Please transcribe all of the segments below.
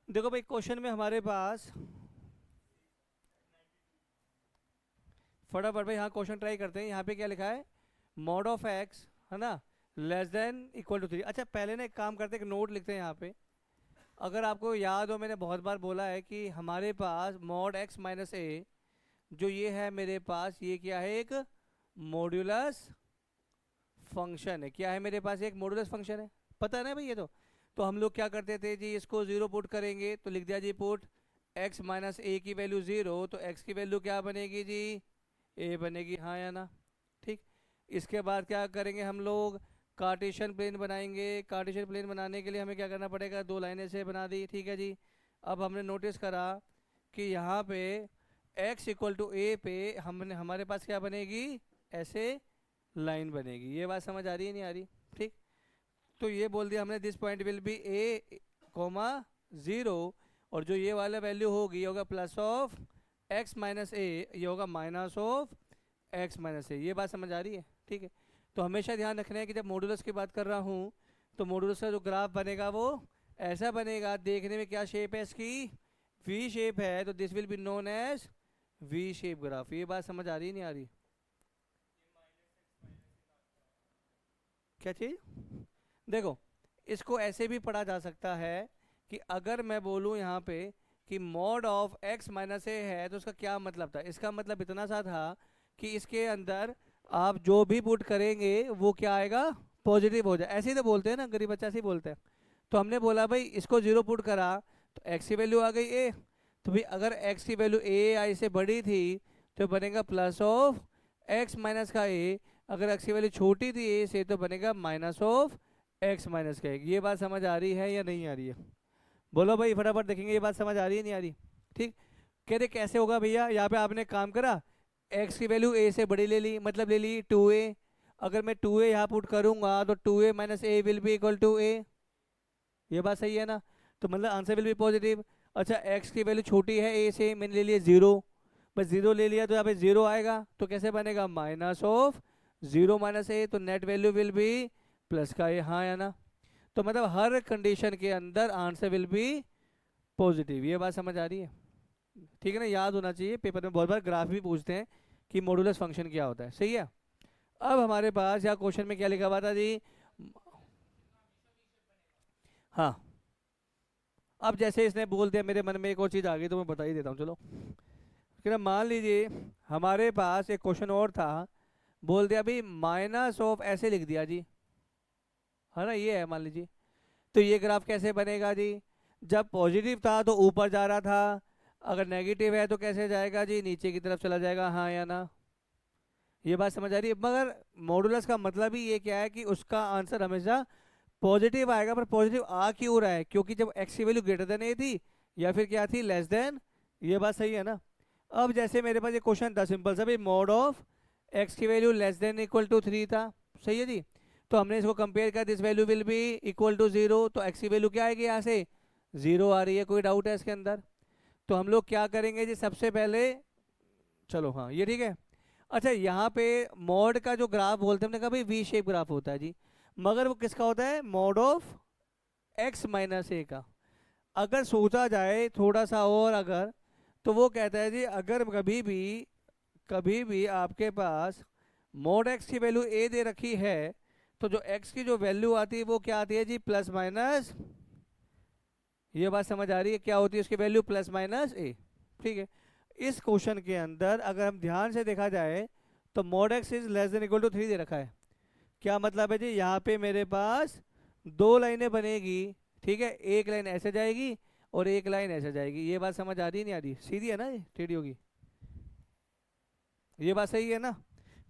देखो भाई क्वेश्चन में हमारे पास फटाफट भाई हाँ क्वेश्चन ट्राई करते हैं। यहाँ पे क्या लिखा है, मॉड ऑफ एक्स है ना लेस देन इक्वल टू 3। अच्छा पहले ना एक काम करते हैं, एक नोट लिखते हैं यहाँ पे। अगर आपको याद हो मैंने बहुत बार बोला है कि हमारे पास मॉड एक्स माइनस ए जो ये है मेरे पास, ये क्या है, एक मॉड्यूलस फंक्शन है। क्या है मेरे पास, एक मॉड्यूलस फंक्शन है, पता है ना भाई ये तो हम लोग क्या करते थे जी, इसको जीरो पुट करेंगे तो लिख दिया जी पुट एक्स माइनस ए की वैल्यू जीरो, तो एक्स की वैल्यू क्या बनेगी जी, ए बनेगी, हाँ या ना। ठीक। इसके बाद क्या करेंगे हम लोग, कार्टेशियन प्लेन बनाएंगे। कार्टेशियन प्लेन बनाने के लिए हमें क्या करना पड़ेगा, दो लाइनें से बना दी, ठीक है जी। अब हमने नोटिस करा कि यहाँ पे x इक्वल टू ए पे हमने हमारे पास क्या बनेगी, ऐसे लाइन बनेगी। ये बात समझ आ रही है नहीं आ रही? ठीक। तो ये बोल दिया हमने this point will be A comma zero, और जो ये वाला वैल्यू होगी ये होगा प्लस ऑफ एक्स माइनस ए, ये होगा माइनस ऑफ एक्स माइनस ए। ये बात समझ आ रही है? ठीक है। तो हमेशा ध्यान रखना है कि जब मॉडुलस की बात कर रहा हूँ तो मॉडुलस का जो ग्राफ बनेगा वो ऐसा बनेगा। देखने में क्या शेप है इसकी, वी शेप है, तो this will be known as V shape graph. ये बात समझ आ रही नहीं आ रही? क्या चीज़? देखो इसको ऐसे भी पढ़ा जा सकता है कि अगर मैं बोलूँ यहाँ पे कि मॉड ऑफ एक्स माइनस ए है तो उसका क्या मतलब था, इसका मतलब इतना सा था कि इसके अंदर आप जो भी पुट करेंगे वो क्या आएगा, पॉजिटिव हो जाए। ऐसे ही तो बोलते हैं ना, गरीब बच्चा ऐसे ही बोलते हैं। तो हमने बोला भाई इसको जीरो पुट करा तो एक्स की वैल्यू आ गई ए, तो भाई अगर एक्स की वैल्यू ए आई से बड़ी थी तो बनेगा प्लस ऑफ एक्स माइनस का ए, अगर एक्स की वैल्यू छोटी थी ए से तो बनेगा माइनस ऑफ एक्स माइनस का एक। ये बात समझ आ रही है या नहीं आ रही है? बोलो भाई फटाफट, देखेंगे ये बात समझ आ रही है नहीं आ रही? ठीक। कह रहे कैसे होगा भैया, यहाँ पे आपने काम करा, एक्स की वैल्यू ए से बड़ी ले ली, मतलब ले ली 2a। अगर मैं 2a यहाँ पुट करूंगा तो 2a minus A will be equal to A. ये बात सही है ना? तो मतलब आंसर विल बी पॉजिटिव। अच्छा एक्स की वैल्यू छोटी है ए से, मैंने ले लिया जीरो, बस जीरो ले लिया तो यहाँ पे जीरो आएगा, तो कैसे बनेगा, माइनस ऑफ जीरो माइनस ए, तो net value will B plus का ए, हाँ या ना? तो मतलब हर कंडीशन के अंदर आंसर विल बी पॉजिटिव। ये बात समझ आ रही है? ठीक है ना, याद होना चाहिए, पेपर में बहुत बार ग्राफ भी पूछते हैं कि मॉडुलस फंक्शन क्या होता है। सही है। अब हमारे पास यहाँ क्वेश्चन में क्या लिखा हुआ था जी, हाँ अब जैसे इसने बोल दिया मेरे मन में एक और चीज़ आ गई तो मैं बता ही देता हूँ, चलो। फिर अब मान लीजिए हमारे पास एक क्वेश्चन और था, बोल दिया भाई माइनस ऑफ, ऐसे लिख दिया जी, है ना, ये है मान लीजिए। तो ये ग्राफ कैसे बनेगा जी, जब पॉजिटिव था तो ऊपर जा रहा था, अगर नेगेटिव है तो कैसे जाएगा जी, नीचे की तरफ चला जाएगा, हाँ या ना? ये बात समझ आ रही है? मगर मॉडुलस का मतलब ही ये क्या है कि उसका आंसर हमेशा पॉजिटिव आएगा। पर पॉजिटिव आ क्यों रहा है, क्योंकि जब एक्स की वैल्यू ग्रेटर देन ए थी या फिर क्या थी, लेस देन। ये बात सही है ना? अब जैसे मेरे पास ये क्वेश्चन था सिंपल सा, भाई मॉड ऑफ एक्स की value less than equal to 3 था, सही है जी। तो हमने इसको कंपेयर किया, this value will be equal to zero, तो एक्स की वैल्यू क्या आएगी, यहाँ से जीरो आ रही है, कोई डाउट है इसके अंदर? तो हम लोग क्या करेंगे जी, सबसे पहले, चलो हाँ ये ठीक है। अच्छा यहाँ पे मॉड का जो ग्राफ बोलते हैं, हमने कहा भाई वी शेप ग्राफ होता है जी, मगर वो किसका होता है, मॉड ऑफ एक्स माइनस ए का। अगर सोचा जाए थोड़ा सा और अगर, तो वो कहता है जी अगर कभी भी आपके पास मॉड एक्स की वैल्यू ए दे रखी है तो जो एक्स की जो वैल्यू आती है वो क्या आती है जी, प्लस माइनस। ये बात समझ आ रही है, क्या होती है उसकी वैल्यू, प्लस माइनस ए। ठीक है। इस क्वेश्चन के अंदर अगर हम ध्यान से देखा जाए तो mod x is less than equal to 3 दे रखा है। क्या मतलब है जी, यहाँ पे मेरे पास दो लाइनें बनेगी, ठीक है, एक लाइन ऐसे जाएगी और एक लाइन ऐसे जाएगी। ये बात समझ आ रही नहीं आ रही? सीधी है ना, ये टेढ़ी होगी। ये बात सही है ना?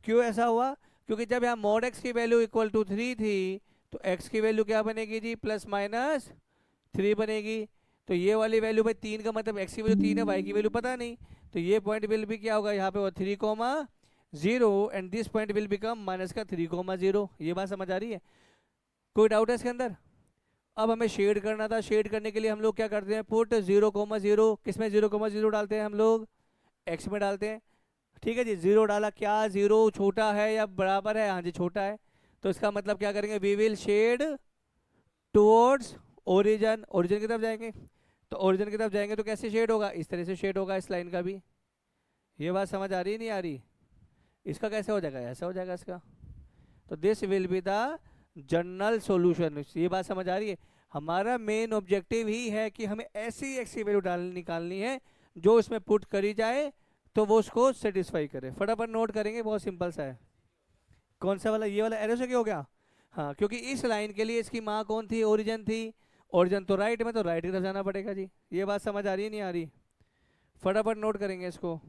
क्यों ऐसा हुआ, क्योंकि जब यहाँ मॉड एक्स की वैल्यू इक्वल टू 3 थी तो एक्स की वैल्यू क्या बनेगी जी, प्लस माइनस 3 बनेगी। तो ये वाली वैल्यू भाई 3 का मतलब एक्स की वैल्यू 3 है, वाई की वैल्यू पता नहीं, तो ये पॉइंट विल भी क्या होगा यहाँ पे, वो 3 comma zero, and this point will become minus का 3 कोमा जीरो। ये बात समझ आ रही है? कोई डाउट है इसके अंदर? अब हमें शेड करना था, शेड करने के लिए हम लोग क्या करते हैं, पुट 0,0, किसमें 0,0 डालते हैं हम लोग, एक्स में डालते हैं। ठीक है जी, जीरो डाला, क्या जीरो छोटा है या बराबर है, हाँ जी छोटा है, तो इसका मतलब क्या करेंगे, we will shade towards origin, origin की तरफ जाएंगे। तो ओरिजिन की तरफ जाएंगे तो कैसे शेड होगा, इस तरह से शेड होगा इस लाइन का भी। ये बात समझ आ रही है नहीं आ रही? इसका कैसे हो जाएगा, ऐसा हो जाएगा इसका। तो this will be the general solution. ये बात समझ आ रही है? हमारा मेन ऑब्जेक्टिव ही है कि हमें ऐसी एक्स की वैल्यू डाल निकालनी है जो इसमें पुट करी जाए तो वो उसको सेटिस्फाई करे। फटाफट नोट करेंगे, बहुत सिंपल सा है। कौन सा वाला, ये वाला एरो से क्या हो गया? हाँ, क्योंकि इस लाइन के लिए इसकी माँ कौन थी, ओरिजिन थी। ओरिजिन तो राइट में, तो राइट की तरफ जाना पड़ेगा जी। ये बात समझ आ रही है नहीं आ रही? फटाफट नोट करेंगे इसको।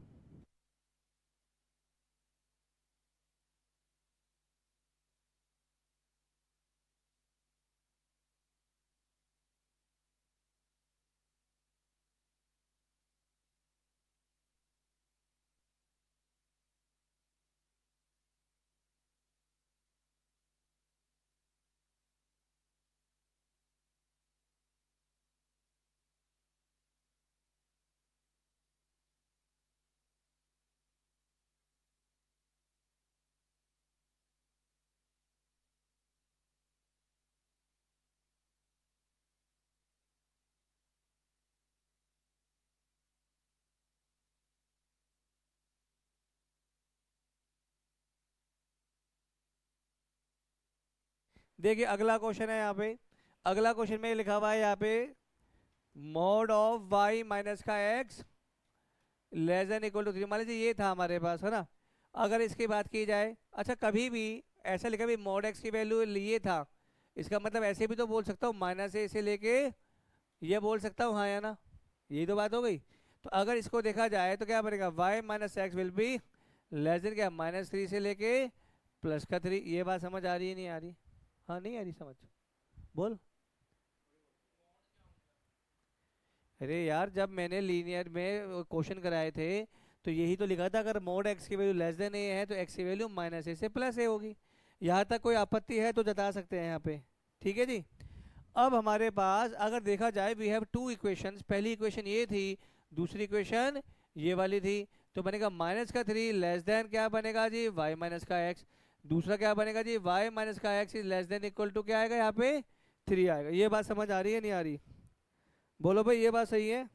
देखिए अगला क्वेश्चन है यहाँ पे। अगला क्वेश्चन में लिखा हुआ है यहाँ पे, मॉड ऑफ वाई माइनस का x less than equal to 3। मान लीजिए ये था हमारे पास, है ना। अगर इसकी बात की जाए, अच्छा कभी भी ऐसा लिखा भी मॉड एक्स की वैल्यू लिए था, इसका मतलब ऐसे भी तो बोल सकता हूँ माइनस ए से लेके ये बोल सकता हूँ, हाँ या ना? यही तो बात हो गई। तो अगर इसको देखा जाए तो क्या बनेगा, y minus x will be less than क्या, -3 से लेके +3। ये बात समझ आ रही है नहीं आ रही? हाँ नहीं आ रही समझ? बोल। अरे यार, जब मैंने लीनियर में क्वेश्चन कराए थे तो यही तो लिखा था, अगर मोड एक्स की वैल्यू लेस देन ए है तो एक्स की वैल्यू -a से +a होगी। यहाँ तक कोई आपत्ति है तो जता सकते हैं यहाँ पे। ठीक है जी। अब हमारे पास अगर देखा जाए, वी हैव टू इक्वेशंस। पहली इक्वेशन ये थी, दूसरी इक्वेशन ये वाली थी। तो बनेगा -3 लेस देन क्या बनेगा जी, y माइनस का x। दूसरा क्या बनेगा जी, y माइनस का x is less than equal to क्या आएगा यहाँ पे, 3 आएगा। ये बात समझ आ रही है नहीं आ रही? बोलो भाई, ये बात सही है?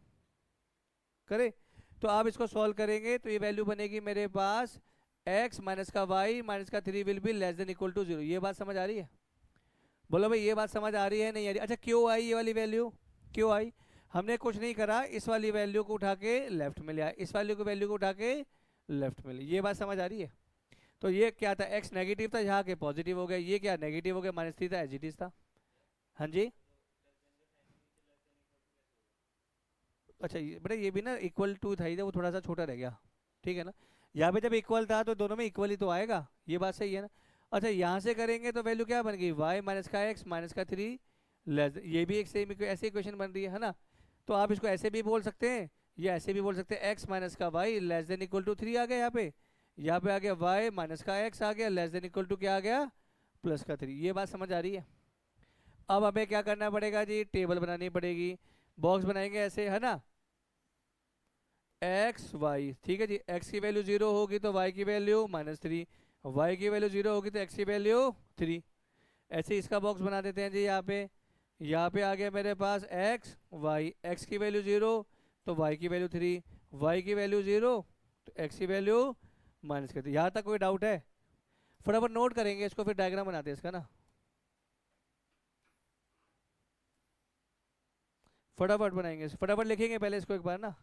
करे। तो आप इसको सॉल्व करेंगे तो ये वैल्यू बनेगी मेरे पास, x माइनस का y माइनस का 3 will be less than equal to 0। ये बात समझ आ रही है? बोलो भाई, ये बात समझ आ रही है नहीं आ रही? अच्छा क्यों आई ये वाली वैल्यू, क्यों आई? हमने कुछ नहीं करा, इस वाली वैल्यू को उठा के लेफ्ट में लिया, इस वाली को वैल्यू को उठा के लेफ्ट में लिया। ये बात समझ आ रही है? तो ये क्या था, x नेगेटिव था, यहाँ के पॉजिटिव हो गया। ये क्या नेगेटिव हो गया, -3 था, एज इट इज था। हाँ जी। अच्छा ये बेटा, ये भी ना इक्वल टू था, वो थोड़ा सा छोटा रह गया। ठीक है ना। यहाँ पे जब इक्वल था तो दोनों में इक्वल ही तो आएगा। ये बात सही है ना। अच्छा यहाँ से करेंगे तो वैल्यू क्या बन गई, y माइनस का एक्स माइनस का 3 लेस, ये भी एक सेम ऐसे इक्वेशन बन रही है ना। तो आप इसको ऐसे भी बोल सकते हैं, या ऐसे भी बोल सकते हैं, x माइनस का y less than equal to 3 आ गया यहाँ पे। यहाँ पे आ गया y माइनस का x आ गया लेस देन इक्वल टू क्या आ गया, +3। ये बात समझ आ रही है? अब हमें क्या करना पड़ेगा जी, टेबल बनानी पड़ेगी। बॉक्स बनाएंगे ऐसे, है ना। एक्स वाई, ठीक है जी। एक्स की वैल्यू 0 होगी तो वाई की वैल्यू -3, वाई की वैल्यू 0 होगी तो एक्स की वैल्यू 3। ऐसे ही इसका बॉक्स बना देते हैं जी। यहाँ पे आ गया मेरे पास एक्स वाई, एक्स की वैल्यू 0 तो वाई की वैल्यू 3, वाई की वैल्यू 0 तो एक्स की वैल्यू -3। यहाँ तक कोई डाउट है? फटाफट नोट करेंगे इसको, फिर डायग्राम बनाते हैं इसका ना। फटाफट बनाएंगे, फटाफट लिखेंगे पहले इसको एक बार ना।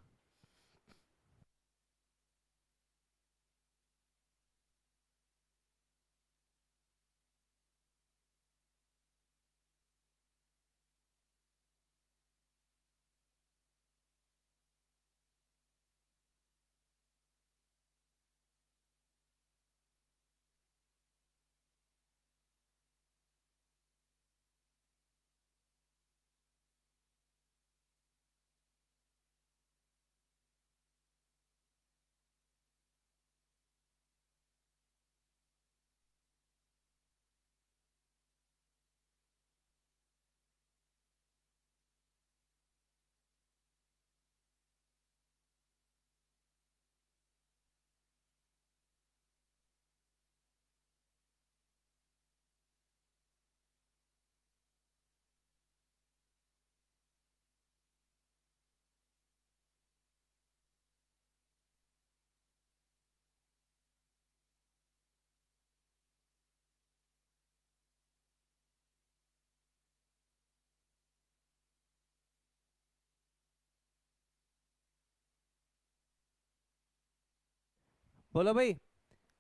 बोलो भाई।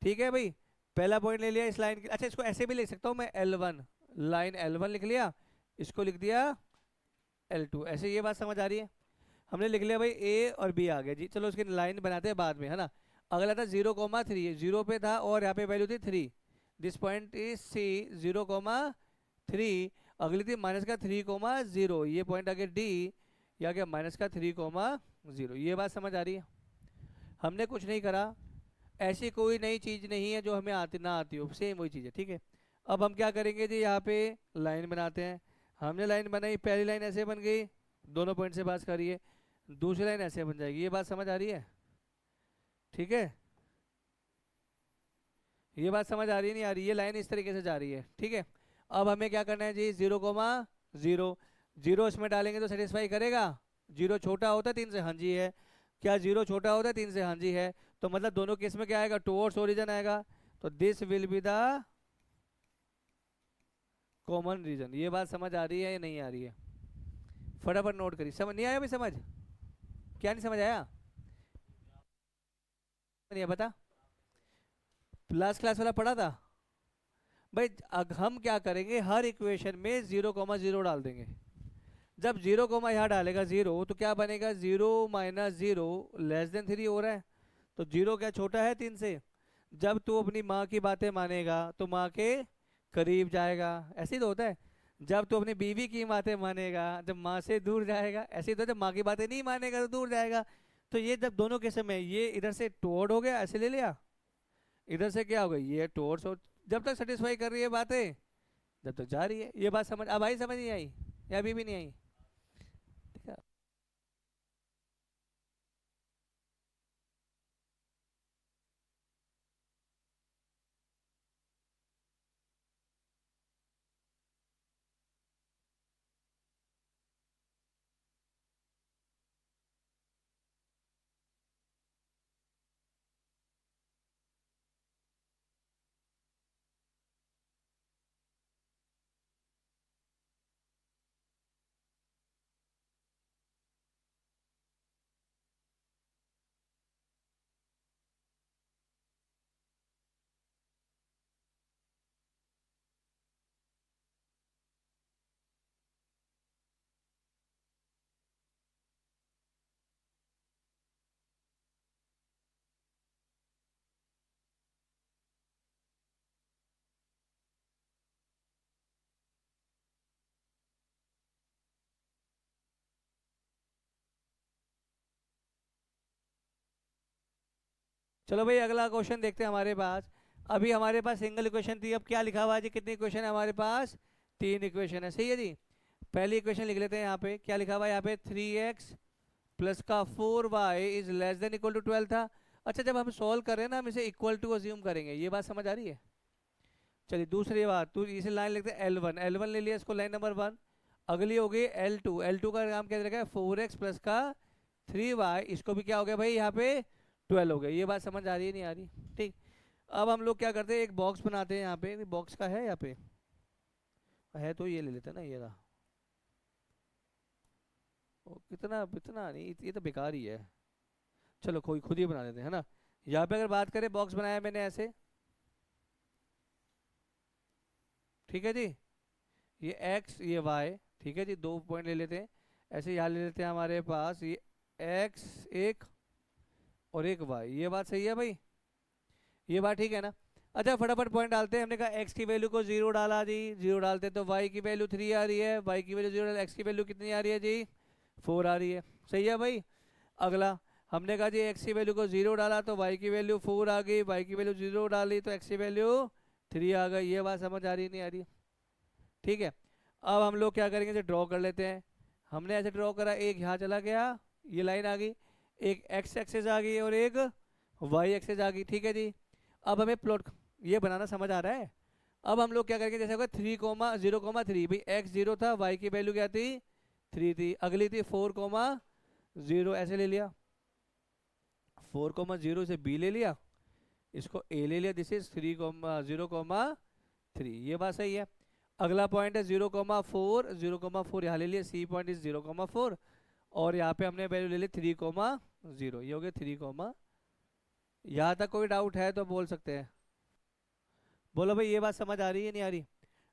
ठीक है भाई, पहला पॉइंट ले लिया इस लाइन के। अच्छा इसको ऐसे भी लिख सकता हूँ मैं, L1, लाइन L1 लिख लिया, इसको लिख दिया L2, ऐसे। ये बात समझ आ रही है? हमने लिख लिया भाई ए और बी आ गया जी। चलो उसकी लाइन बनाते हैं बाद में, है ना। अगला था 0,3, जीरो पे था और यहाँ पे वैल्यू थी 3। This point is C, 0,3। अगली थी माइनस का 3,0, ये पॉइंट आ गया डी, या गया माइनस का 3,0। ये बात समझ आ रही है? हमने कुछ नहीं करा, ऐसी कोई नई चीज़ नहीं है जो हमें आती ना आती हो, सेम वही चीज़ है, ठीक है। अब हम क्या करेंगे जी, यहाँ पे लाइन बनाते हैं। हमने लाइन बनाई, पहली लाइन ऐसे बन गई, दोनों पॉइंट से पास करिए। दूसरी लाइन ऐसे बन जाएगी। ये बात समझ आ रही है? ठीक है, ये बात समझ आ रही है नहीं आ रही? ये लाइन इस तरीके से जा रही है, ठीक है। अब हमें क्या करना है जी, 0,0, जीरो इसमें डालेंगे तो सेटिस्फाई करेगा? जीरो छोटा होता है 3 से, हाँ जी है। क्या जीरो छोटा होता है 3 से? हाँ जी है। तो मतलब दोनों केस में क्या आएगा, टुवर्ड्स ओरिजिन आएगा। तो this will be the common region. ये बात समझ आ रही है या नहीं आ रही है? फटाफट नोट करिए। समझ नहीं आया भाई? समझ क्या नहीं समझ आया? नहीं पता? लास्ट क्लास वाला पढ़ा था भाई। अब हम क्या करेंगे, हर इक्वेशन में 0,0 डाल देंगे। जब 0, यहाँ डालेगा 0 तो क्या बनेगा, 0 - 0 <3 हो रहा है। तो 0 क्या छोटा है 3 से? जब तू अपनी माँ की बातें मानेगा तो माँ के करीब जाएगा, ऐसे ही तो होता है। जब तू अपनी बीवी की बातें मानेगा जब माँ से दूर जाएगा, ऐसे ही तो, जब माँ की बातें नहीं मानेगा तो दूर जाएगा। तो ये जब दोनों केस में, ये इधर से टुवर्ड हो गया, ऐसे ले लिया, इधर से क्या हो गया, ये टुवर्ड्स हो। जब तक सेटिस्फाई कर रही है बातें, जब तक जा रही है। ये बात समझ अब आई? समझ नहीं आई या अभी भी नहीं आई? ठीक है। चलो भाई अगला क्वेश्चन देखते हैं हमारे पास। अभी हमारे पास सिंगल इक्वेशन थी, अब क्या लिखा हुआ है जी, कितनी इक्वेशन है हमारे पास? 3 इक्वेशन है, सही है जी। पहली इक्वेशन लिख लेते हैं। यहाँ पे क्या लिखा हुआ है, यहाँ पे 3x प्लस का 4y is less than equal to 12 था। अच्छा जब हम सॉल्व कर रहे हैं ना, हम इसे इक्वल टू अज्यूम करेंगे। ये बात समझ आ रही है? चलिए दूसरी बात, तू इसे लाइन लिखते हैं L1, L1 ले लिया इसको, लाइन नंबर 1। अगली हो गई L2, L2 का नाम क्या रखा है, 4x प्लस का 3y, इसको भी क्या हो गया भाई यहाँ पे 12 हो गया। ये बात समझ आ रही है नहीं आ रही? ठीक। अब हम लोग क्या करते हैं, एक बॉक्स बनाते हैं। यहाँ पे बॉक्स का है, यहाँ पे है तो ये ले लेते हैं ना, ये रहा। ओ, कितना इतना नहीं, ये तो बेकार ही है। चलो कोई खुद ही बना देते हैं, है ना। यहाँ पे अगर बात करें, बॉक्स बनाया मैंने ऐसे, ठीक है जी। ये x ये y, ठीक है जी, 2 पॉइंट ले लेते हैं। ऐसे यहाँ ले लेते हैं हमारे पास ये x एक और एक y। ये बात सही है भाई? ये बात ठीक है ना? अच्छा फटाफट पॉइंट डालते हैं। हमने कहा x की वैल्यू को 0 डाला जी, 0 डालते हैं तो y की वैल्यू 3 आ रही है, y की वैल्यू 0 डाल, x की वैल्यू कितनी आ रही है जी, 4 आ रही है, सही है भाई। अगला हमने कहा जी x की वैल्यू को 0 डाला तो y की वैल्यू 4 आ गई, y की वैल्यू 0 डाली तो x की वैल्यू 3 आ गई। ये बात समझ आ रही नहीं आ रही? ठीक है। अब हम लोग क्या करेंगे, इसे ड्रॉ कर लेते हैं। हमने ऐसे ड्रॉ करा, एक यहाँ चला गया, ये लाइन आ गई, एक x एक्सेस आ गई और एक y एक्सेस आ गई, ठीक है जी। अब हमें प्लॉट ये बनाना समझ आ रहा है। अब हम लोग क्या करेंगे, जैसे होगा 3,0,3 भाई, x 0 था, y की वैल्यू क्या थी 3 थी, अगली थी 4,0, ऐसे ले लिया। 4,0 से b ले लिया, इसको a ले लिया, दिस इज 3,0,3। ये बात सही है। अगला पॉइंट है 0,4, 0,4 यहाँ ले लिया, सी पॉइंट इज 0,4 और यहाँ पे हमने वैल्यू ले ली 3,0। ये हो गया 3,0। यहाँ तक कोई डाउट है तो बोल सकते हैं। बोलो भाई, ये बात समझ आ रही है नहीं आ रही?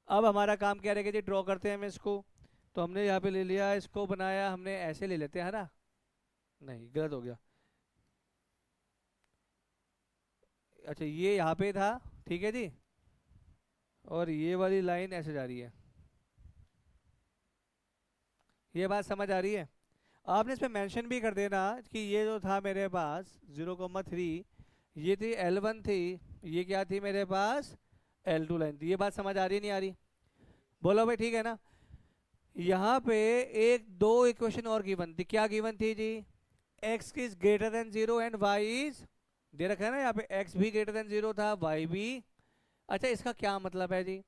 अब हमारा काम क्या रहेगा जी, ड्रॉ करते हैं हम इसको। तो हमने यहाँ पे ले लिया, इसको बनाया हमने, ऐसे ले लेते हैं, है ना? नहीं, गलत हो गया। अच्छा, ये यहाँ पे था, ठीक है जी। और ये वाली लाइन ऐसे जा रही है। ये बात समझ आ रही है? आपने इस पे मेंशन भी कर देना कि ये जो था मेरे पास 0,3, ये थी L1 थी, ये क्या थी मेरे पास, L2 लाइन थी। ये बात समझ आ रही है नहीं आ रही? बोलो भाई, ठीक है ना? यहाँ पे एक दो इक्वेशन और गिवन थी, क्या गिवन थी जी? x is greater than 0 and y is, दे रखा है ना यहाँ पे, x भी ग्रेटर देन 0 था, y भी। अच्छा, इसका क्या मतलब है जी?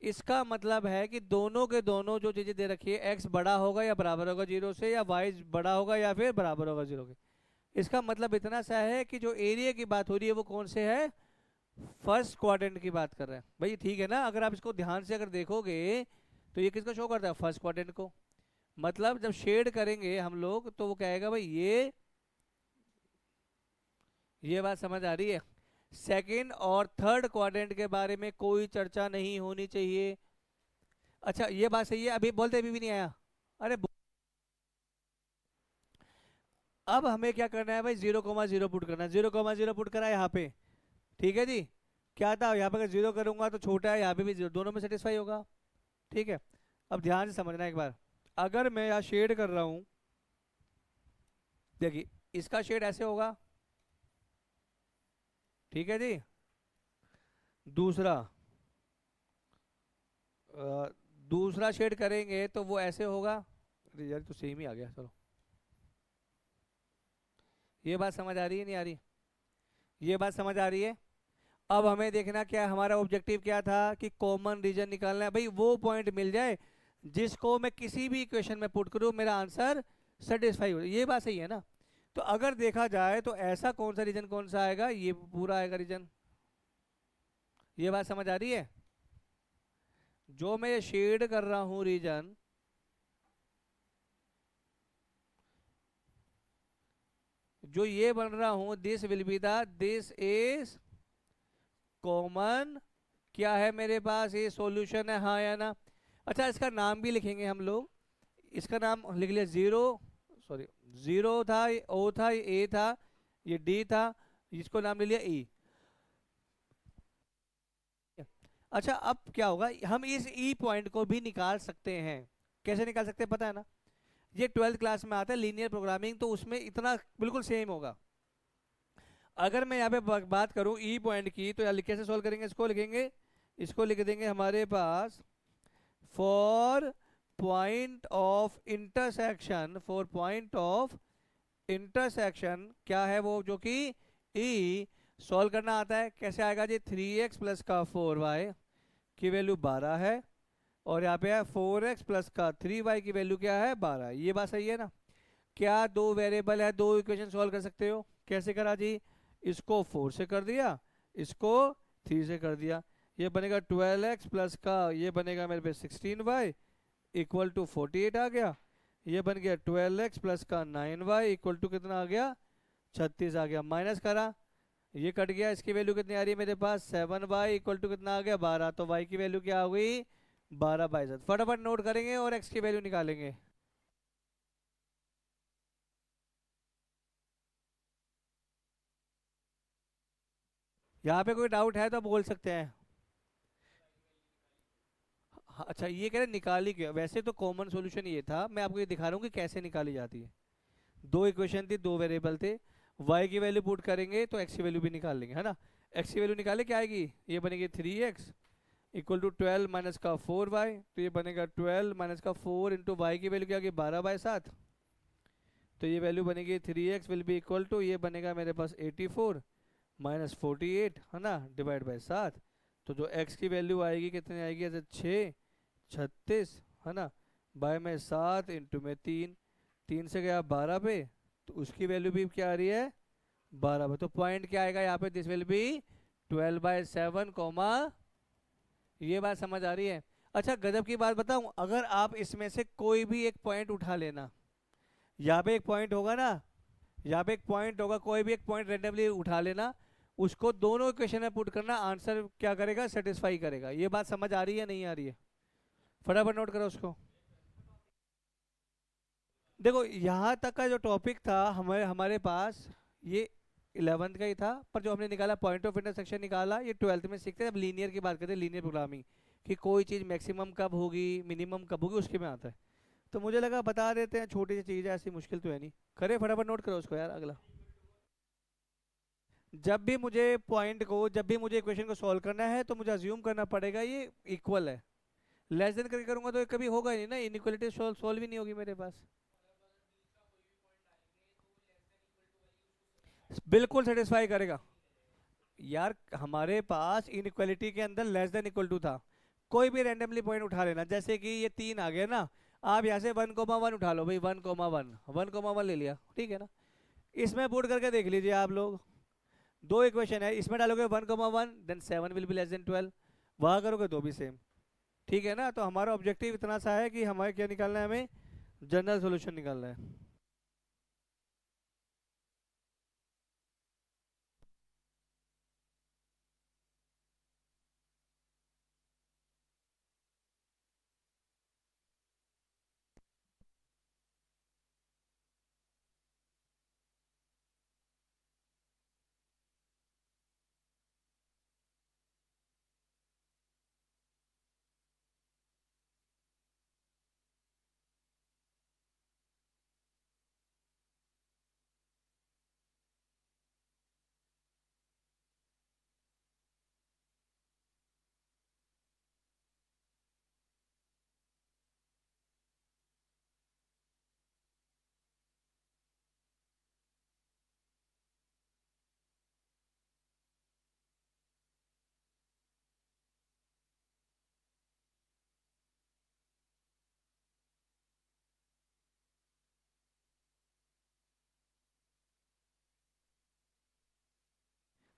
इसका मतलब है कि दोनों के दोनों जो चीजें दे रखी है, x बड़ा होगा या बराबर होगा 0 से, या y बड़ा होगा या फिर बराबर होगा 0 के। इसका मतलब इतना सा है कि जो एरिया की बात हो रही है वो कौन से है, फर्स्ट क्वाड्रेंट की बात कर रहे हैं भाई, ठीक है ना? अगर आप इसको ध्यान से अगर देखोगे तो ये किसको शो करता है, फर्स्ट क्वाड्रेंट को। मतलब जब शेड करेंगे हम लोग तो वो कहेगा भाई ये बात समझ आ रही है? सेकंड और थर्ड क्वाड्रेंट के बारे में कोई चर्चा नहीं होनी चाहिए। अच्छा, ये बात सही है, अभी बोलते अभी भी नहीं आया? अरे अब हमें क्या करना है भाई, 0,0 पुट करना है, 0,0 पुट करा है यहाँ पे, ठीक है जी। क्या था यहाँ पे, अगर 0 करूंगा तो छोटा है, यहाँ पे भी 0, दोनों में सेटिस्फाई होगा, ठीक है। अब ध्यान से समझना एक बार, अगर मैं यहाँ शेड कर रहा हूँ, देखिए इसका शेड ऐसे होगा, ठीक है जी। दूसरा दूसरा शेड करेंगे तो वो ऐसे होगा। अरे यार, तो सेम ही आ गया, चलो। ये बात समझ आ रही है नहीं आ रही? ये बात समझ आ रही है? अब हमें देखना क्या है, हमारा ऑब्जेक्टिव क्या था कि कॉमन रीजन निकालना है भाई, वो पॉइंट मिल जाए जिसको मैं किसी भी इक्वेशन में पुट करूं मेरा आंसर सेटिस्फाई हो। ये बात सही है ना? तो अगर देखा जाए तो ऐसा कौन सा रीजन कौन सा आएगा, ये पूरा आएगा रीजन। ये बात समझ आ रही है? जो मैं ये शेड कर रहा हूं रीजन, जो ये बन रहा हूं, this will be the, this is common, क्या है मेरे पास, ये सॉल्यूशन है, हाँ या ना? अच्छा, इसका नाम भी लिखेंगे हम लोग। इसका नाम लिख लिया जीरो, सॉरी, जीरो था, ये ओ था, ये ए था, ये डी था, इसको नाम ले लिया ई। अच्छा, अब क्या होगा, हम इस ई पॉइंट को भी निकाल सकते हैं। कैसे निकाल सकते हैं पता है ना? ये 12th क्लास में आता है लीनियर प्रोग्रामिंग, तो उसमें इतना बिल्कुल सेम होगा। अगर मैं यहाँ पे बात करूँ ई पॉइंट की, तो यार कैसे सॉल्व करेंगे, इसको लिखेंगे, इसको लिख देंगे हमारे पास, for point of intersection, for point of intersection क्या है वो, जो कि ई। सॉल्व करना आता है, कैसे आएगा जी, 3x प्लस का 4y की वैल्यू 12 है, और यहाँ पे है 4x प्लस का 3y की वैल्यू क्या है, 12। ये बात सही है ना? क्या दो वेरिएबल है, दो इक्वेशन सॉल्व कर सकते हो? कैसे करा जी, इसको 4 से कर दिया, इसको 3 से कर दिया। ये बनेगा 12x प्लस का, ये बनेगा मेरे पे 16y इक्वल टू 48 आ गया। ये बन गया 12x प्लस का 9y इक्वल टू कितना आ गया, 36 आ गया। माइनस करा, ये कट गया, इसकी वैल्यू कितनी आ रही है मेरे पास, 7y इक्वल टू कितना आ गया, 12। तो y की वैल्यू क्या हो गई, 12/7। फटाफट नोट करेंगे और x की वैल्यू निकालेंगे। यहाँ पे कोई डाउट है तो बोल सकते हैं। हाँ, अच्छा, ये कह रहे निकाली क्यों, वैसे तो कॉमन सॉल्यूशन ये था, मैं आपको ये दिखा रहा हूँ कि कैसे निकाली जाती है। दो इक्वेशन थी, दो वेरिएबल थे, y की वैल्यू पुट करेंगे तो x की वैल्यू भी निकाल लेंगे, है ना? x की वैल्यू निकाले क्या आएगी, ये बनेगी 3x इक्वल टू 12 माइनस का 4y, तो ये बनेगा 12 माइनस का 4 इंटू वाई की वैल्यू क्या आ गई, 12/7। तो ये वैल्यू बनेगी 3x will be equal to, ये बनेगा मेरे पास 84 माइनस 48, है ना, डिवाइड बाई 7। तो जो x की वैल्यू आएगी कितनी आएगी, ऐसे 6 36, है ना, बाय में 7 इंटू में 3, 3 से गया 12 पे, तो उसकी वैल्यू भी क्या आ रही है, 12 पे। तो पॉइंट क्या आएगा यहाँ पे, दिस विल बी 12/7 कॉमा। ये बात समझ आ रही है? अच्छा, गजब की बात बताऊं, अगर आप इसमें से कोई भी एक पॉइंट उठा लेना, यहाँ पे एक पॉइंट होगा ना, यहाँ पे एक पॉइंट होगा, कोई भी एक पॉइंट रेंडमली उठा लेना, उसको दोनों इक्वेशन में पुट करना, आंसर क्या करेगा, सेटिस्फाई करेगा। ये बात समझ आ रही है नहीं आ रही है? फटाफट नोट करो उसको। देखो यहाँ तक का जो टॉपिक था हमारे हमारे पास, ये 11th का ही था, पर जो हमने निकाला पॉइंट ऑफ इंटरसेक्शन निकाला, ये 12th में सीखते हैं। अब लीनियर की बात करते हैं, लीनियर प्रोग्रामिंग, कि कोई चीज़ मैक्सिमम कब होगी, मिनिमम कब होगी, उसके में आता है। तो मुझे लगा बता देते हैं, छोटी सी चीज़ है, ऐसी मुश्किल तो है नहीं। करे फटाफट नोट करो उसको यार, अगला। जब भी मुझे इक्वेशन को सॉल्व करना है तो मुझे अज्यूम करना पड़ेगा ये इक्वल है। लेस देन करके करूंगा तो ये कभी होगा ही नहीं ना, इनइक्वालिटी सॉल्व ही नहीं होगी मेरे पास। बिल्कुल सेटिस्फाई करेगा। यार हमारे पास इनइक्वालिटी के अंदर लेस देन इक्वल टू था। कोई भी रैंडमली पॉइंट उठा लेना, जैसे कि ये 3 आ गया ना, आप यहाँ से 1,1 उठा लो भाई, 1,1 1,1 ले लिया, ठीक है ना। इसमें पुट करके देख लीजिए आप लोग, दो इक्वेशन है, इसमें डालोगे 1,1 then 7 will be less than 12, वहाँ करोगे तो भी सेम। ठीक है ना, तो हमारा ऑब्जेक्टिव इतना सा है कि हमारे क्या निकालना है, हमें जनरल सोल्यूशन निकालना है।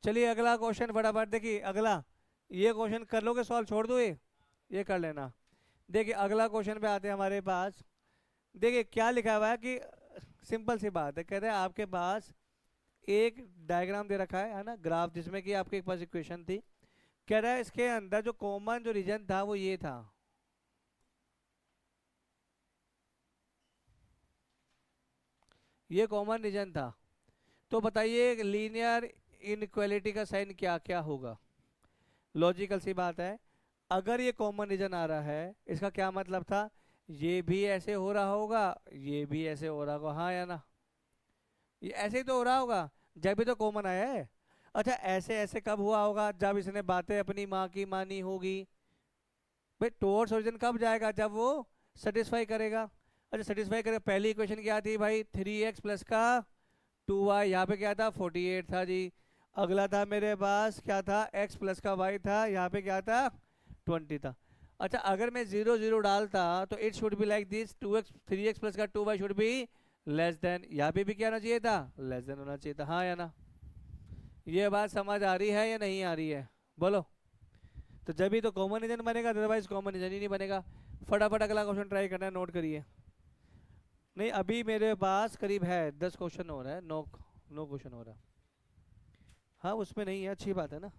चलिए अगला क्वेश्चन फटाफट देखिए, अगला ये क्वेश्चन कर लोगे सॉल्व, छोड़ दो ये कर लेना। देखिए अगला क्वेश्चन पे आते हैं हमारे पास। देखिए क्या लिखा हुआ है कि सिंपल सी बात है, कहते हैं आपके पास एक डायग्राम दे रखा है ना, ग्राफ, जिसमें कि आपके पास इक्वेशन थी। कह रहा है इसके अंदर जो कॉमन जो रीजन था वो ये था, ये कॉमन रीजन था। तो बताइए लीनियर इनइक्वालिटी का साइन क्या क्या होगा। लॉजिकल सी बात है, अगर ये कॉमन रीजन आ रहा है, इसका क्या मतलब था, ये भी ऐसे हो रहा होगा, ये भी ऐसे हो रहा होगा, हाँ या ना? ये ऐसे ही तो हो रहा होगा, जब भी तो कॉमन आया है। अच्छा ऐसे ऐसे कब हुआ होगा, जब इसने बातें अपनी माँ की मानी होगी। भाई टुवर्ड्स ओरिजिन कब जाएगा, जब वो सेटिस्फाई करेगा। अच्छा सेटिस्फाई करेगा, पहली इक्वेशन क्या थी भाई, 3x प्लस का 2y, यहाँ पे क्या था 48 था जी। अगला था मेरे पास क्या था, x प्लस का y था, यहाँ पे क्या था 20 था। अच्छा अगर मैं 0 0 डालता तो it should be like this, 2x 3x plus का 2y should be less then, यहाँ पे भी क्या होना चाहिए था, लेस देन होना चाहिए था, हाँ या ना? ये बात समझ आ रही है या नहीं आ रही है, बोलो। तो जब भी तो कॉमन रीजन बनेगा, अदरवाइज कॉमन रीजन ही नहीं बनेगा। फटाफट अगला क्वेश्चन ट्राई करना है, नोट करिए। नहीं अभी मेरे पास करीब है 10 क्वेश्चन हो रहा है, 9 क्वेश्चन हो रहा है। हाँ उसमें नहीं है, अच्छी बात है ना।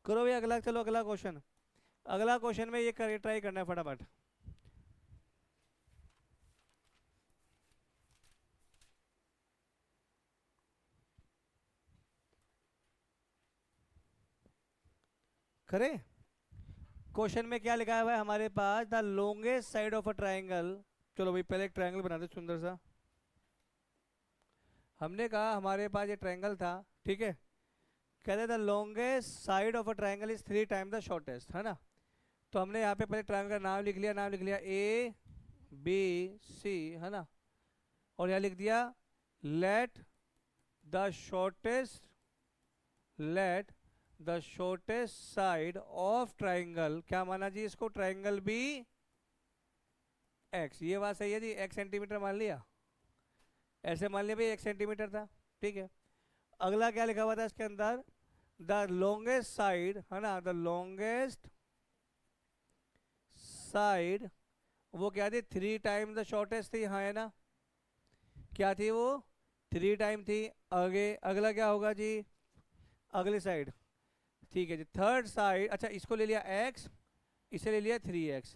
करो भैया अगला, चलो अगला क्वेश्चन। अगला क्वेश्चन में ये कर ट्राई करना है फटाफट। करें। क्वेश्चन में क्या लिखा हुआ है हमारे पास, the longest side of a triangle. चलो भाई पहले एक ट्राइंगल बनाते सुंदर सा। हमने कहा हमारे पास ये ट्राइंगल था, ठीक है। कहते the longest side of a triangle is 3 time the shortest, है ना। तो हमने यहाँ पे पहले ट्राइंगल का नाम लिख लिया, नाम लिख लिया ए बी सी, है ना। और यहाँ लिख दिया let the shortest, let the shortest side of triangle, क्या माना जी इसको, ट्राइंगल बी एक्स। ये बात सही है जी, एक्स सेंटीमीटर मान लिया, ऐसे मान लिया भाई 1 सेंटीमीटर था, ठीक है। अगला क्या लिखा हुआ था इसके अंदर, द लॉन्गेस्ट साइड, है ना, द लॉन्गेस्ट साइड, वो क्या थी, 3 टाइम द शॉर्टेस्ट थी, हाँ है ना। क्या थी वो, 3 टाइम थी। आगे अगला क्या होगा जी, अगली साइड, ठीक है जी। थर्ड साइड, अच्छा इसको ले लिया x, इसे ले लिया 3x।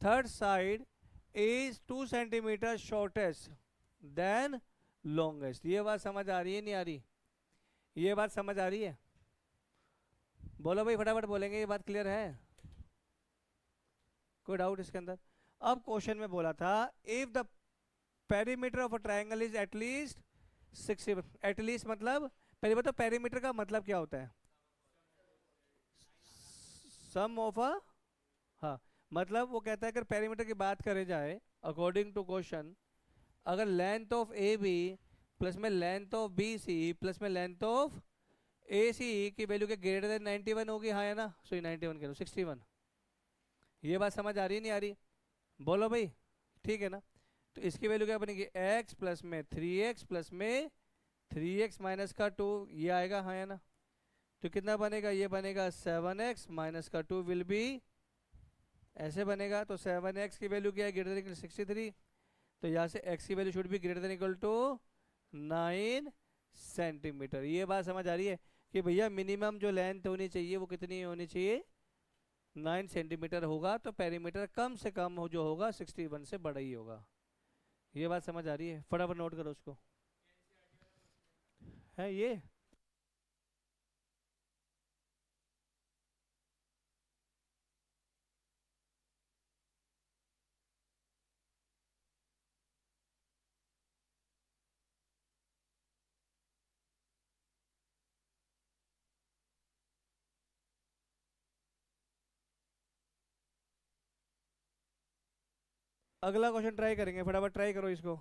Third side is 2 centimetre shortest than longest. ये बात समझ आ रही है नहीं आ रही, ये बात समझ आ रही है, बोलो भाई फटाफट बोलेंगे, ये बात क्लियर है, कोई डाउट इसके अंदर। अब क्वेश्चन में बोला था if the perimeter of a triangle is at least 60, at least मतलब पहले बताओ पेरीमीटर का मतलब क्या होता है, सम ऑफ अ, हाँ, मतलब वो कहता है अगर पेरीमीटर की बात करें जाए अकॉर्डिंग टू क्वेश्चन, अगर length of A B plus में length of B C plus में लेंथ ऑफ ए सी की वैल्यू के ग्रेटर देन 91 होगी, हाँ है ना, सॉरी 91 कह लो 61। ये बात समझ आ रही है नहीं आ रही, बोलो भाई, ठीक है ना। तो इसकी वैल्यू क्या बनेगी, x प्लस में 3x प्लस में 3x माइनस का 2, ये आएगा, हाँ है ना। तो कितना बनेगा, ये बनेगा 7x माइनस का 2 विल बी, ऐसे बनेगा। तो 7x की वैल्यू क्या है, ग्रेटर देन 63। तो यहाँ से x की value should be greater than equal to 9 centimetre. ये बात समझ आ रही है कि भैया मिनिमम जो लेंथ होनी चाहिए वो कितनी होनी चाहिए, 9 सेंटीमीटर होगा, तो पेरीमीटर कम से कम हो जो होगा 61 से बड़ा ही होगा। ये बात समझ आ रही है, फटाफट नोट करो उसको, है ये। अगला क्वेश्चन ट्राई करेंगे, फटाफट ट्राई करो इसको।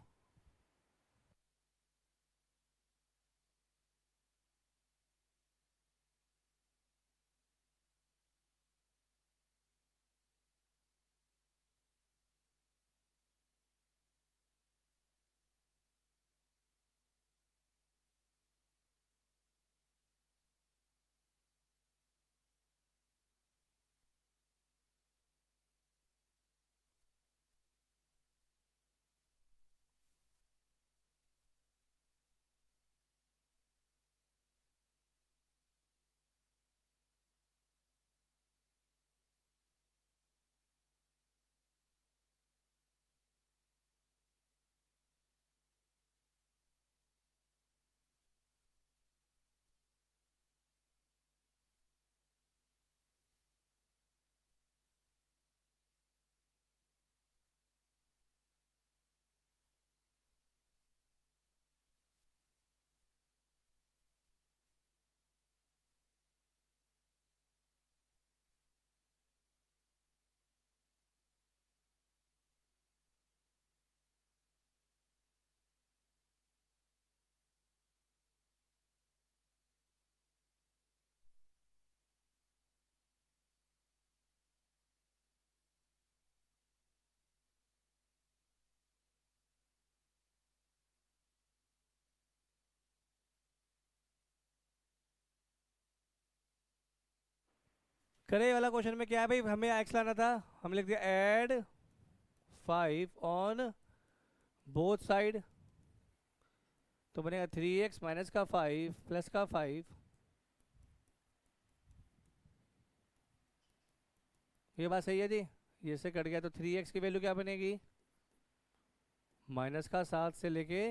करे वाला क्वेश्चन में क्या है भाई, हमें एक्स लाना था, हम लिख दिया ऐड 5 ऑन बोथ साइड, तो बनेगा 3x माइनस का 5 प्लस का 5 ये बात सही है जी। ये से कट गया तो 3x की वैल्यू क्या बनेगी, -7 से लेके,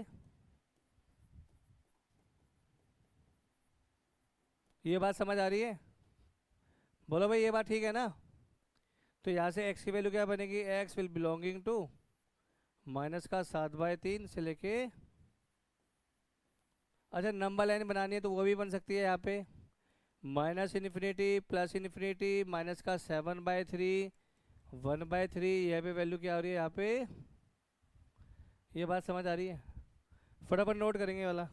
ये बात समझ आ रही है? बोलो भाई, ये बात ठीक है ना? तो यहाँ से x की वैल्यू क्या बनेगी, x विल बिलोंगिंग टू -7/3 से लेके, अच्छा नंबर लाइन बनानी है तो वो भी बन सकती है यहाँ पे, -∞, +∞, -7/3, 1/3, यहाँ पे वैल्यू क्या हो रही है यहाँ पे, ये बात समझ आ रही है? फटाफट नोट करेंगे ये वाला।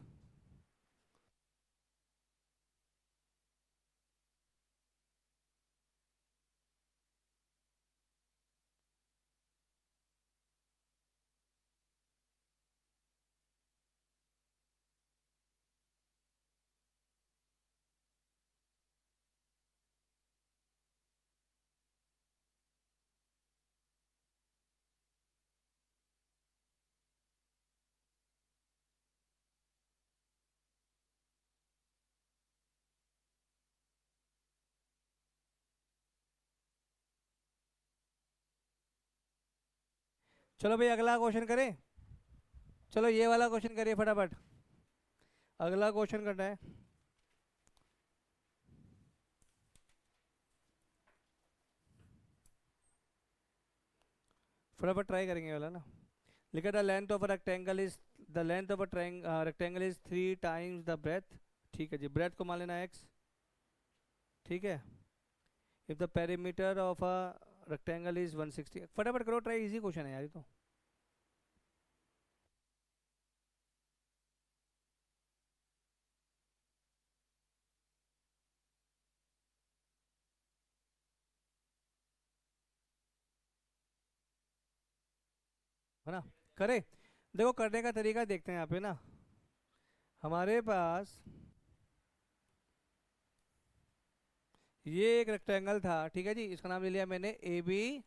चलो भाई अगला क्वेश्चन करें। चलो ये वाला क्वेश्चन करिए फटाफट, अगला क्वेश्चन करना है। फटाफट ट्राई करेंगे ये वाला ना। लिखा था length of rectangle is, the length of rectangle is 3 times the breadth. ठीक है जी, ब्रेथ को मान लेना x। ठीक है। If the perimeter of a rectangle is 160, फटाफट करो ट्राई, इजी क्वेश्चन है यार ये तो। है ना? करे, देखो करने का तरीका देखते हैं यहाँ पे ना। हमारे पास ये एक रेक्टेंगल था, ठीक है जी, इसका नाम ले लिया मैंने ए बी।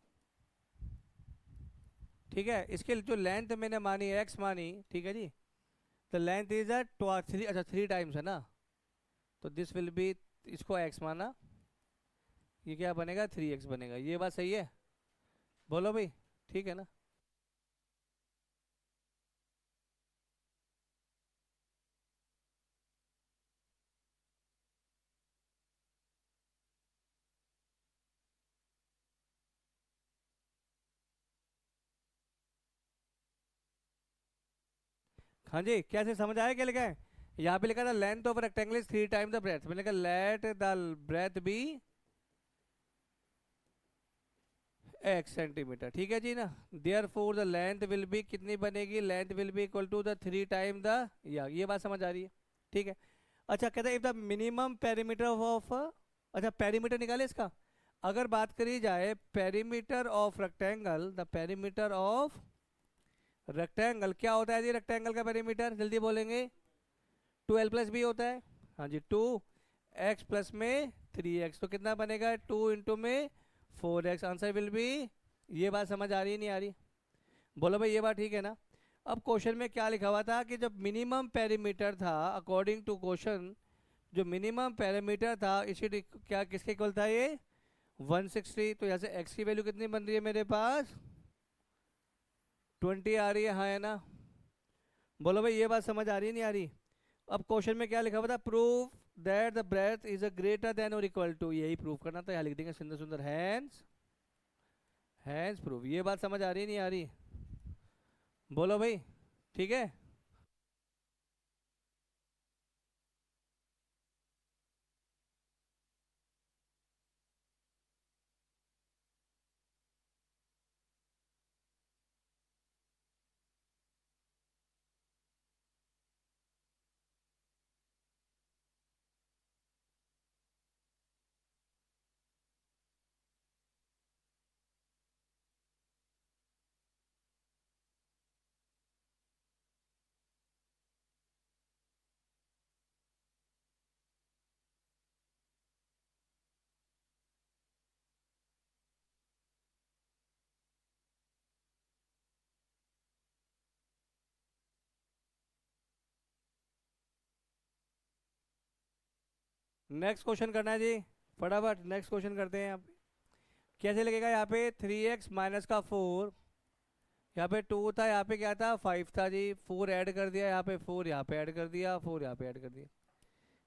ठीक है, इसके जो लेंथ मैंने मानी एक्स मानी, ठीक है जी, द लेंथ इज अ 3, अच्छा 3 टाइम्स है ना, तो दिस विल बी, इसको एक्स माना, ये क्या बनेगा 3x बनेगा, ये बात सही है? बोलो भाई, ठीक है ना? हाँ जी, कैसे समझ आया क्या लिखा है? यहाँ पे लिखा था length of rectangle is 3 times the breadth, मैंने कहा let the breadth be x centimetre, ठीक है जी ना। Therefore the length will be कितनी बनेगी, length will be equal to the 3 time the, या ये बात समझ आ रही है? ठीक है। अच्छा कहता है if the minimum perimeter of, अच्छा पेरीमीटर निकाले इसका। अगर बात करी जाए perimeter of rectangle, the perimeter of rectangle क्या होता है जी, रेक्टेंगल का पेरीमीटर जल्दी बोलेंगे, 2l+b होता है। हाँ जी, 2x में 3x, तो कितना बनेगा 2 में 4x, आंसर विल बी, ये बात समझ आ रही नहीं आ रही? बोलो भाई ये बात ठीक है ना? अब क्वेश्चन में क्या लिखा हुआ था कि जब मिनिमम पेरीमीटर था, अकॉर्डिंग टू क्वेश्चन, जो मिनिमम पेरीमीटर था इसी क्या किसके इक्वल था ये, 160, तो यहाँ से x की वैल्यू कितनी बन रही है मेरे पास, 20 आ रही है, हाँ है ना? बोलो भाई ये बात समझ आ रही है नहीं आ रही? अब क्वेश्चन में क्या लिखा हुआ था, prove that the breadth is a greater than और इक्वल टू, यही प्रूव करना था, यहाँ लिख देंगे सुंदर सुंदर हैंस, हैंस प्रूव, ये बात समझ आ रही नहीं आ रही? बोलो भाई, ठीक है। नेक्स्ट क्वेश्चन करना है जी, फटाफट नेक्स्ट क्वेश्चन करते हैं आप। कैसे लगेगा? यहाँ पे 3x माइनस का 4, यहाँ पे 2 था, यहाँ पे क्या था 5 था जी, 4 ऐड कर दिया, यहाँ पे 4 यहाँ पे ऐड कर दिया, 4 यहाँ पे ऐड कर दिया,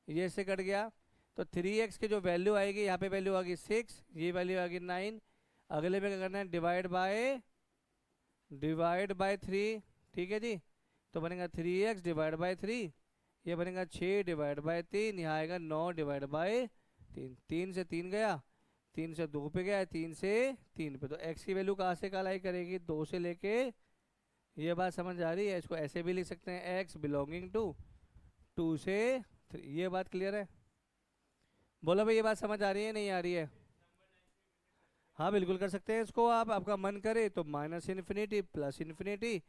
ये इससे कट गया। तो 3x की जो वैल्यू आएगी, यहाँ पे वैल्यू आ गई 6, ये वैल्यू आ गई 9। अगले में क्या करना है? डिवाइड बाय 3, ठीक है जी। तो बनेगा 3x डिवाइड बाय 3, ये बनेगा 6 डिवाइड बाय 3, यहाँ आएगा 9 डिवाइड बाय 3। 3 से 3 गया, 3 से 2 पे गया, 3 से 3 पे। तो x की वैल्यू कहाँ से कहाँ लाई करेगी? 2 से लेके, ये बात समझ आ रही है? इसको ऐसे भी लिख सकते हैं, x बिलोंगिंग टू 2 से 3। ये बात क्लियर है? बोलो भाई, ये बात समझ आ रही है नहीं आ रही है? हाँ बिल्कुल कर सकते हैं इसको आप, आपका मन करे तो minus infinity plus infinity,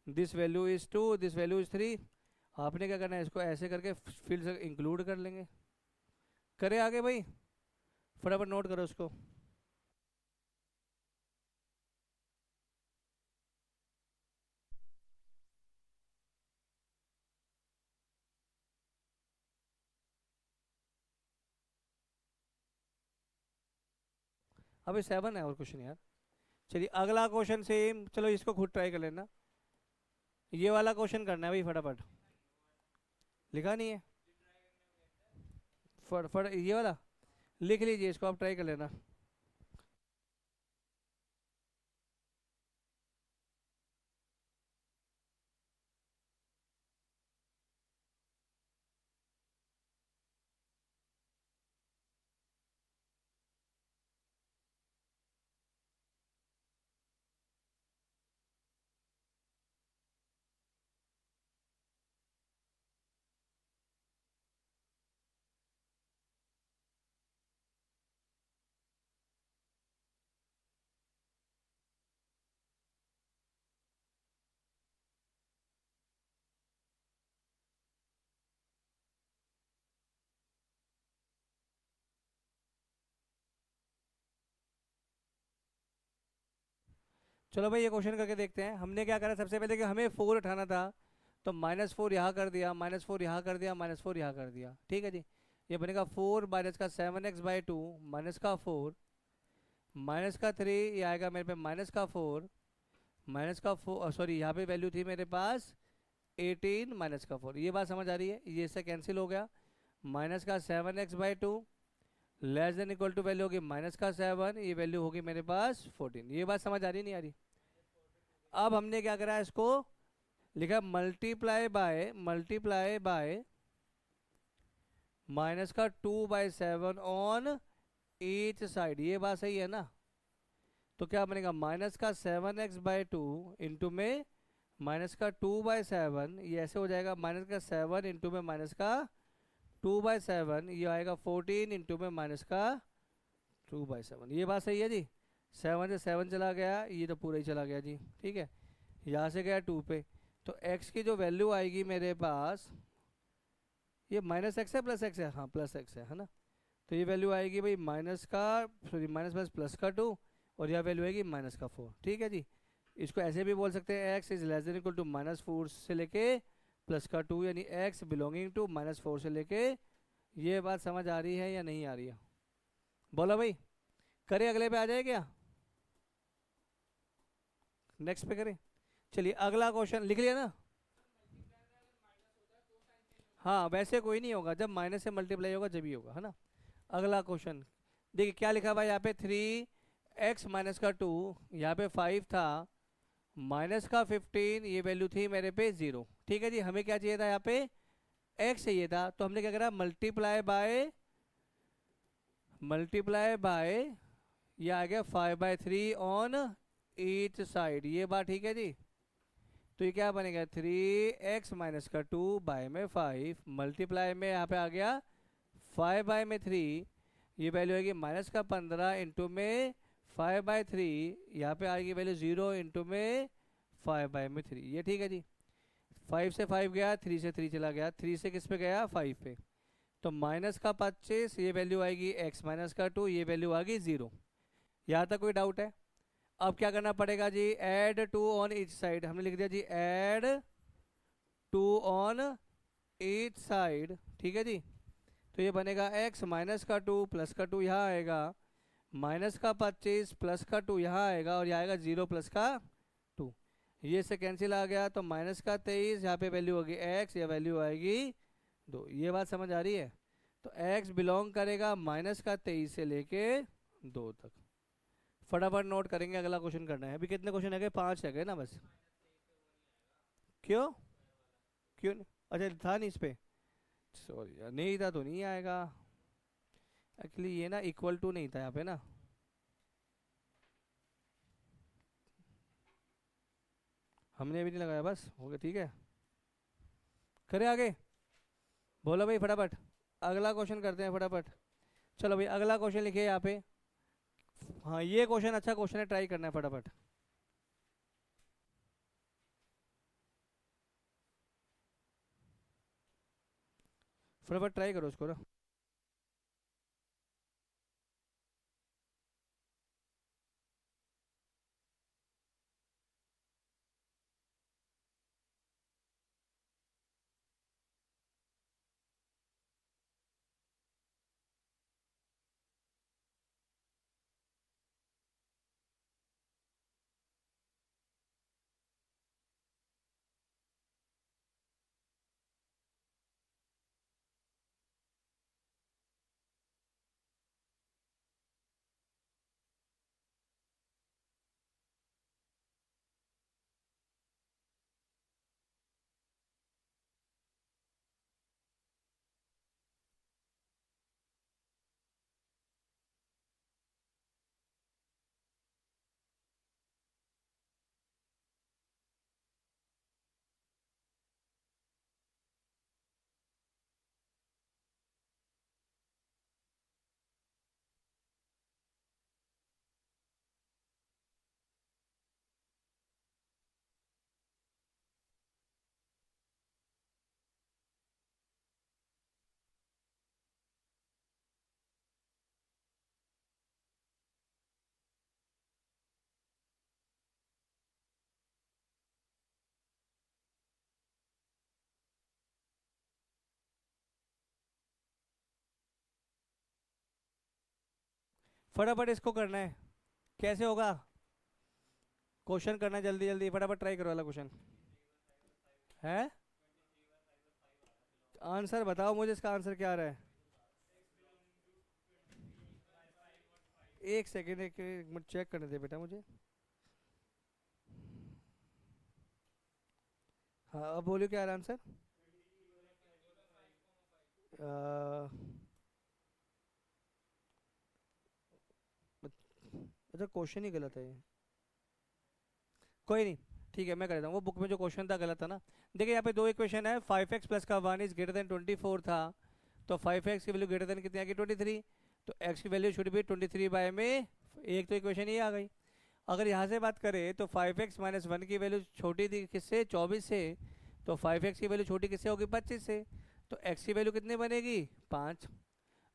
this value is 2, this value is 3। आपने क्या करना है? इसको ऐसे करके फिर से इंक्लूड कर लेंगे। करे आगे भाई, फटाफट नोट करो उसको। अभी 7 है और क्वेश्चन यार। चलिए अगला क्वेश्चन सेम, चलो इसको खुद ट्राई कर लेना। ये वाला क्वेश्चन करना है भाई फटाफट। लिखा नहीं है? फट ये वाला लिख लीजिए, इसको आप ट्राई कर लेना। चलो भाई ये क्वेश्चन करके देखते हैं। हमने क्या करा सबसे पहले कि हमें 4 उठाना था, तो -4 यहाँ कर दिया, -4 यहाँ कर दिया, -4 यहाँ कर दिया, ठीक है जी। ये बनेगा 4 माइनस का 7x/2 माइनस का 4 माइनस का 3, ये आएगा मेरे पे माइनस का 4 माइनस का 4, सॉरी यहाँ पे वैल्यू थी मेरे पास 18 माइनस का 4। ये बात समझ आ रही है? ये इससे कैंसिल हो गया। माइनस का 7x/2 less than equal to value होगी माइनस का 7, ये वैल्यू होगी मेरे पास 14। ये बात समझ आ रही नहीं आ रही? अब हमने क्या करा, इसको लिखा मल्टीप्लाई बाय माइनस का 2/7 ऑन ईच साइड। ये बात सही है ना? तो क्या बनेगा? माइनस का 7x/2 इंटू में माइनस का 2/7, ये ऐसे हो जाएगा, माइनस का 7 इंटू में माइनस का 2/7, ये आएगा 14 इंटू में माइनस का 2/7। ये बात सही है जी? 7 से 7 चला गया, ये तो पूरा ही चला गया जी, ठीक है। यहाँ से गया 2 पे, तो x की जो वैल्यू आएगी मेरे पास, ये -x है प्लस x है? हाँ प्लस x है ना। तो ये वैल्यू आएगी भाई माइनस का, सॉरी माइनस प्लस प्लस का 2, और यह वैल्यू आएगी -4, ठीक है जी। इसको ऐसे भी बोल सकते हैं, x is less than equal to -4 से लेके +2, यानी x बिलोंगिंग टू -4 से लेके। ये बात समझ आ रही है या नहीं आ रही है? बोलो भाई, करें अगले पे आ जाए क्या? नेक्स्ट पे करें? चलिए अगला क्वेश्चन लिख लिया ना? हाँ वैसे कोई नहीं होगा, जब माइनस से मल्टीप्लाई होगा जब ही होगा, है ना। अगला क्वेश्चन देखिए क्या लिखा हुआ है यहाँ पे, 3x माइनस का 2, यहाँ पे 5 था, माइनस का 15, ये वैल्यू थी मेरे पे 0, ठीक है जी। हमें क्या चाहिए था? यहाँ पे x चाहिए था, तो हमने क्या करा, मल्टीप्लाई बाय ये आ गया 5/3 ऑन ईच साइड। ये बात ठीक है जी। तो ये क्या बनेगा, 3x माइनस का 2 बाय में 5 मल्टीप्लाई में यहाँ पे आ गया 5/3, ये वैल्यू आएगी माइनस का 15 इंटू में 5/3, यहाँ पे आएगी वैल्यू 0 इंटू में 5/3, ये ठीक है जी। 5 से 5 गया, 3 से 3 चला गया, 3 से किस पे गया? 5 पे। तो माइनस का 25, ये वैल्यू आएगी x माइनस का 2, ये वैल्यू आ गई 0। यहाँ तक कोई डाउट है? अब क्या करना पड़ेगा जी, ऐड 2 ऑन ईच साइड। हमने लिख दिया जी ऐड 2 ऑन ईच साइड, ठीक है जी। तो ये बनेगा x माइनस का 2 प्लस का 2 यहाँ आएगा, माइनस का 25 प्लस का 2 यहाँ आएगा और यहाँ आएगा 0 प्लस का 2, ये से कैंसिल आ गया तो माइनस का 23, यहाँ पे वैल्यू होगी x, या वैल्यू आएगी 2। ये बात समझ आ रही है? तो x बिलोंग करेगा माइनस का 23 से लेके 2 तक। फटाफट नोट करेंगे, अगला क्वेश्चन करना है। अभी कितने क्वेश्चन है गए? 5 है गए ना बस। क्यों? क्यों अच्छा था नहीं इस पे, सॉरी यार, नहीं था तो नहीं आएगा। एक्चुअली ये ना इक्वल टू नहीं था यहाँ पे ना, हमने भी नहीं लगाया, बस हो गया। ठीक है, करें आगे? बोलो भाई फटाफट, अगला क्वेश्चन करते हैं फटाफट। चलो भाई अगला क्वेश्चन लिखिए यहाँ पे। हाँ ये क्वेश्चन अच्छा क्वेश्चन है, ट्राई करना है फटाफट। फटाफट ट्राई करो उसको ना। फटाफट इसको करना है, कैसे होगा? क्वेश्चन करना है जल्दी जल्दी, फटाफट ट्राई करो वाला क्वेश्चन है। आंसर बताओ मुझे, इसका आंसर क्या आ रहा है? एक सेकेंड, एक मिनट चेक करने दे बेटा मुझे। हाँ अब बोलियो क्या आ रहा है आंसर? अच्छा क्वेश्चन ही गलत है ये, कोई नहीं, ठीक है मैं कर देता हूँ। वो बुक में जो क्वेश्चन था गलत था ना। देखिए यहाँ पे दो इक्वेशन है, 5x प्लस का 1 इज ग्रेटर देन 24 था, तो 5x की वैल्यू ग्रेटर देन कितनी आ गई? 23। तो x की वैल्यू शुड बी 23 बाय में, एक तो इक्वेशन ये आ गई। अगर यहाँ से बात करें तो 5x माइनस 1 की वैल्यू छोटी थी किससे? 24 से। तो 5x की वैल्यू छोटी किससे होगी? 25 से। तो x की वैल्यू कितनी बनेगी? 5।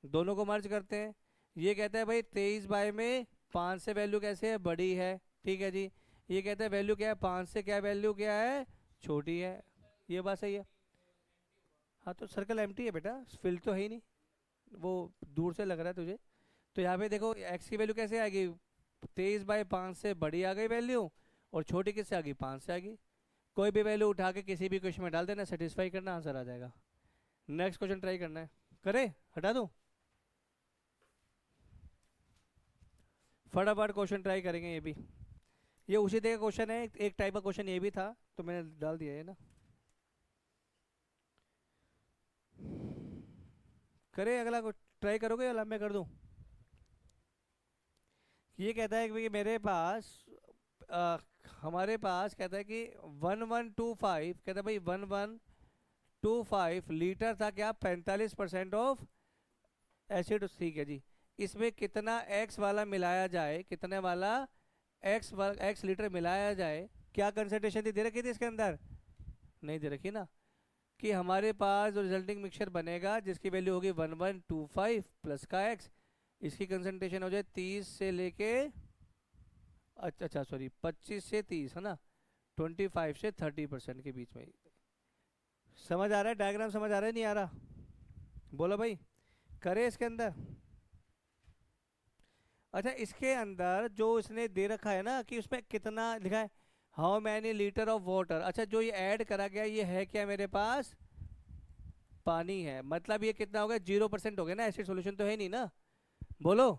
दोनों को मर्ज करते हैं। ये कहता है भाई 23 बाय में 5 से वैल्यू कैसे है? बड़ी है। ठीक है जी। ये कहता है वैल्यू क्या है? 5 से क्या वैल्यू क्या है? छोटी है। ये बात सही है। हाँ तो सर्कल एम्प्टी है बेटा, फिल तो है ही नहीं, वो दूर से लग रहा है तुझे। तो यहाँ पे देखो एक्स की वैल्यू कैसे आएगी? 23/5 से बड़ी आ गई वैल्यू, और छोटी किससे आ गई? 5 से आ गई। कोई भी वैल्यू उठा के किसी भी क्वेश्चन में डाल देना, सेटिस्फाई करना, आंसर आ जाएगा। नेक्स्ट क्वेश्चन ट्राई करना है, करे हटा दूँ? फटाफट क्वेश्चन ट्राई करेंगे ये भी। ये उसी तरह का क्वेश्चन है, एक टाइप का क्वेश्चन ये भी था, तो मैंने डाल दिया है ना। करे अगला ट्राई करोगे या मैं कर दूं? ये कहता है कि मेरे पास अ, हमारे पास कहता है कि 1125, कहता है भाई 1125 लीटर था क्या? 45% ऑफ एसिड, ठीक है जी। इसमें कितना एक्स वाला मिलाया जाए, कितने वाला एक्स लीटर मिलाया जाए? क्या कंसंट्रेशन थी, दे रखी थी इसके अंदर? नहीं दे रखी ना। कि हमारे पास जो रिजल्टिंग मिक्सचर बनेगा जिसकी वैल्यू होगी 1125 प्लस का एक्स, इसकी कंसंट्रेशन हो जाए 30 से लेके, अच्छा अच्छा सॉरी 25 से 30 है ना, 25 से 30% के बीच में। समझ आ रहा है? डायग्राम समझ आ रहा है नहीं आ रहा? बोलो भाई, करे इसके अंदर? अच्छा, इसके अंदर जो इसने दे रखा है ना कि उसमें कितना लिखा है, how many litre of water. अच्छा, जो ये ऐड करा गया ये है क्या मेरे पास, पानी है। मतलब ये कितना हो गया, 0% हो गया ना, एसिड सॉल्यूशन तो है नहीं ना। बोलो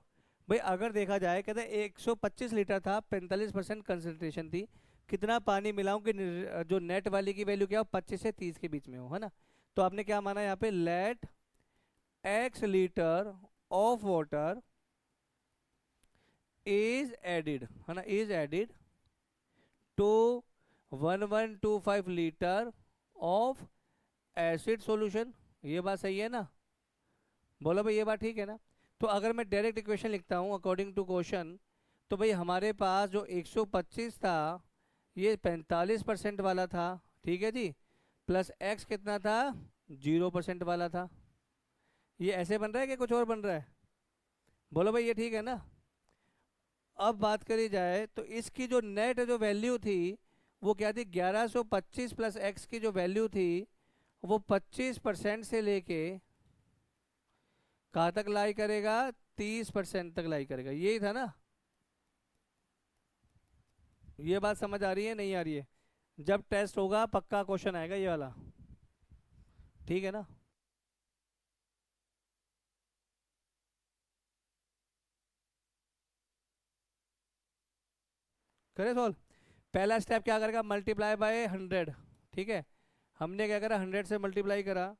भाई, अगर देखा जाए कहते 125 लीटर था, 45% कंसंट्रेशन थी, कितना पानी मिलाऊं कि जो नेट वाली की वैल्यू क्या हो, 25 से 30 के बीच में हो, है ना। तो आपने क्या माना यहाँ पे, let x litre of water is added, है ना, is added to 1125 litre of acid solution. ये बात सही है ना, बोलो भाई ये बात ठीक है ना। तो अगर मैं डायरेक्ट इक्वेशन लिखता हूँ अकॉर्डिंग टू क्वेश्चन, तो भाई हमारे पास जो 125 था ये 45% वाला था, ठीक है जी, प्लस x कितना था, 0% वाला था। ये ऐसे बन रहा है कि कुछ और बन रहा है, बोलो भाई ये ठीक है ना। अब बात करी जाए तो इसकी जो नेट जो वैल्यू थी वो क्या थी, 1125 प्लस x की जो वैल्यू थी वो 25% से लेके कहाँ तक लाई करेगा, 30% तक लाई करेगा, यही था ना। ये बात समझ आ रही है नहीं आ रही है, जब टेस्ट होगा पक्का क्वेश्चन आएगा ये वाला, ठीक है ना। करे सॉल्व। पहला स्टेप क्या करेगा, मल्टीप्लाई बाय 100, ठीक है। हमने क्या करा, 100 से मल्टीप्लाई करा,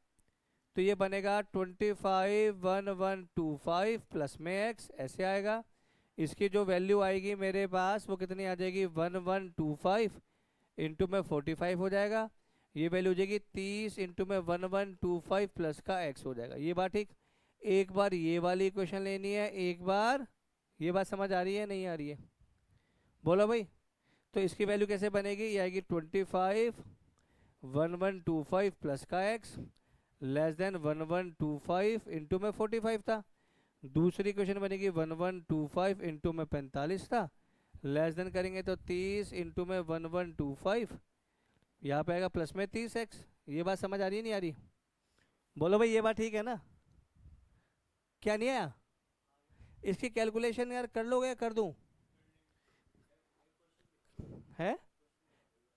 तो ये बनेगा 251125 प्लस में x, ऐसे आएगा। इसकी जो वैल्यू आएगी मेरे पास वो कितनी आ जाएगी, 1125 इंटू में 45 हो जाएगा। ये वैल्यू हो जाएगी 30 इंटू में 1125 प्लस का x हो जाएगा। ये बात ठीक। एक बार ये वाली इक्वेशन लेनी है, एक बार ये बात समझ आ रही है नहीं आ रही है, बोलो भाई। तो इसकी वैल्यू कैसे बनेगी, ये आएगी 25 1125 प्लस का x लेस देन 1125 इंटू में 45 था। दूसरी क्वेश्चन बनेगी 1125 इंटू में 45 था, लेस देन करेंगे तो 30 इंटू में 1125, यहाँ पे आएगा प्लस में 30x। ये बात समझ आ रही है नहीं आ रही, बोलो भाई ये बात ठीक है ना। क्या नहीं आया, इसकी कैलकुलेशन यार कर लोगे या कर दूं, है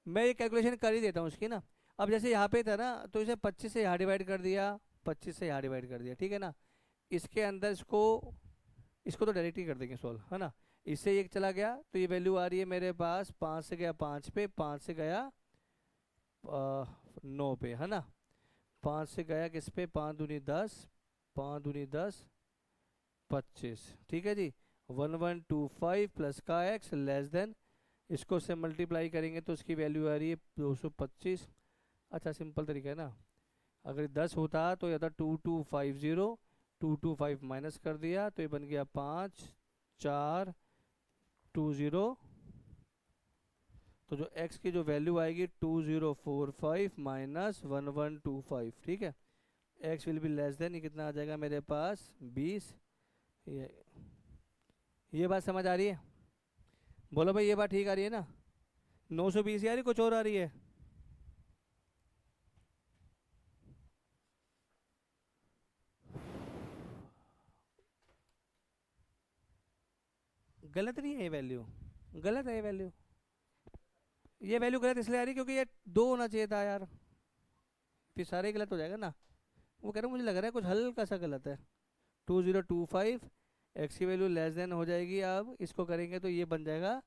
मैं ये कैलकुलेशन कर ही देता हूँ इसकी ना। अब जैसे यहाँ पे था ना, तो इसे 25 से यहाँ डिवाइड कर दिया, 25 से यहाँ डिवाइड कर दिया, ठीक है ना। इसके अंदर इसको इसको तो डायरेक्ट ही कर देंगे सॉल्व, है ना। इससे एक चला गया तो ये वैल्यू आ रही है मेरे पास, 5 से गया 5 पे, 5 से गया 9 पे, है ना। 5 से गया किस पे, 5 दूनी 10, 5 दूनी 10, 25, ठीक है जी। 1125 प्लस का x लेस देन, इसको से मल्टीप्लाई करेंगे तो इसकी वैल्यू आ रही है 225। अच्छा सिंपल तरीका है ना, अगर 10 होता तो यह था 2250, 225 माइनस कर दिया तो ये बन गया 5420। तो जो x की जो वैल्यू आएगी 2045 माइनस 1125, ठीक है। x will be less then, ये कितना आ जाएगा मेरे पास 20। ये ये बात समझ आ रही है, बोलो भाई ये बात ठीक आ रही है ना। 920 आ रही, कुछ और आ रही है, गलत नहीं है ये वैल्यू, गलत है ये वैल्यू। ये वैल्यू गलत इसलिए आ रही है क्योंकि ये 2 होना चाहिए था यार, फिर सारे गलत हो जाएगा ना। वो कह रहा मुझे लग रहा है कुछ हल्का सा गलत है। 2025, एक्स की वैल्यू लेस देन हो जाएगी, अब इसको करेंगे तो ये बन जाएगा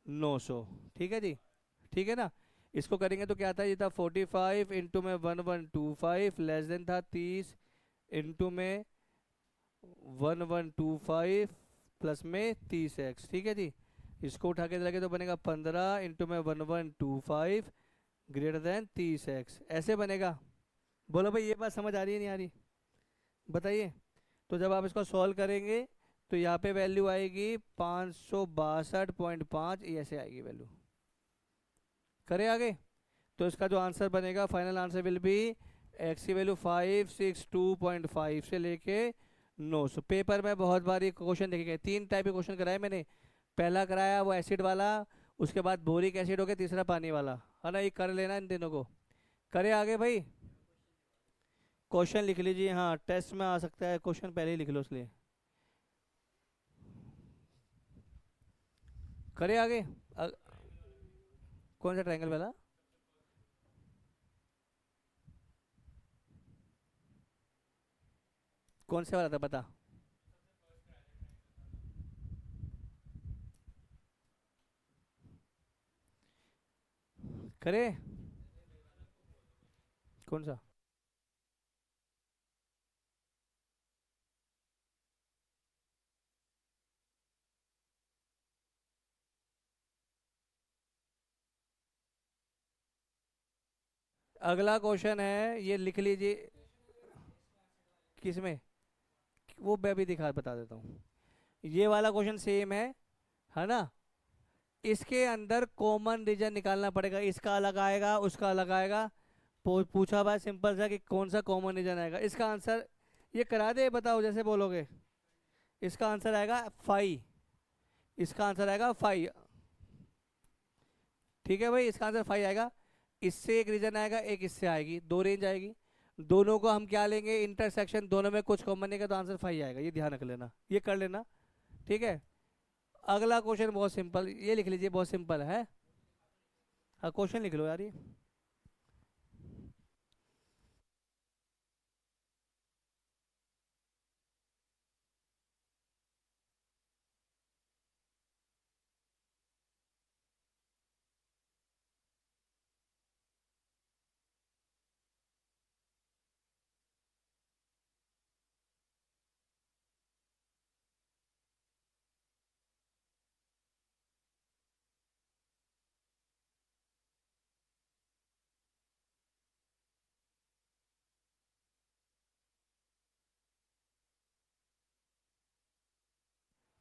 900, ठीक है जी, ठीक है ना। इसको करेंगे तो क्या था, ये था 45 इंटू में 1125 लेस देन था 30 इंटू में 1125 प्लस में 30x, ठीक है जी। इसको उठा के लगे तो बनेगा 15 इंटू में 1125 ग्रेटर देन 30x, ऐसे बनेगा। बोलो भाई ये बात समझ आ रही है नहीं आ रही, बताइए। तो जब आप इसको सॉल्व करेंगे तो यहाँ पे वैल्यू आएगी 562.5, ये ऐसे आएगी वैल्यू। करें आगे, तो इसका जो आंसर बनेगा, final answer will B x की वैल्यू 562.5 से लेके 900। पेपर में बहुत बार ये क्वेश्चन देखे गए, 3 टाइप के क्वेश्चन कराए मैंने। पहला कराया वो एसिड वाला, उसके बाद बोरिक एसिड हो गया, तीसरा पानी वाला, है ना। ये कर लेना इन तीनों को। करे आगे भाई, क्वेश्चन लिख लीजिए, हाँ टेस्ट में आ सकता है क्वेश्चन, पहले ही लिख लो इसलिए। करे आगे। अ, कौन सा ट्रायंगल वाला? कौन से वाला था बता। करे। कौन सा? अगला क्वेश्चन है, ये लिख लीजिए। किसमें? वो मैं भी दिखा बता देता हूँ। ये वाला क्वेश्चन सेम है ना? इसके अंदर कॉमन रीजन निकालना पड़ेगा, इसका अलग आएगा उसका अलग आएगा। पूछा हुआ है सिंपल सा कि कौन सा कॉमन रीजन आएगा, इसका आंसर ये करा दे, बताओ जैसे बोलोगे। इसका आंसर आएगा फाइव। इसका आंसर आएगा फाइव। ठीक है भाई, इसका आंसर फाइव आएगा। इससे एक रीजन आएगा, एक इससे आएगी, दो रेंज आएगी। दोनों को हम क्या लेंगे, इंटरसेक्शन, दोनों में कुछ कॉमन नहीं का तो आंसर फाइव आएगा, ये ध्यान रख लेना, ये कर लेना। ठीक है। अगला क्वेश्चन बहुत सिंपल, ये लिख लीजिए, बहुत सिंपल है। हाँ क्वेश्चन लिख लो यार ये।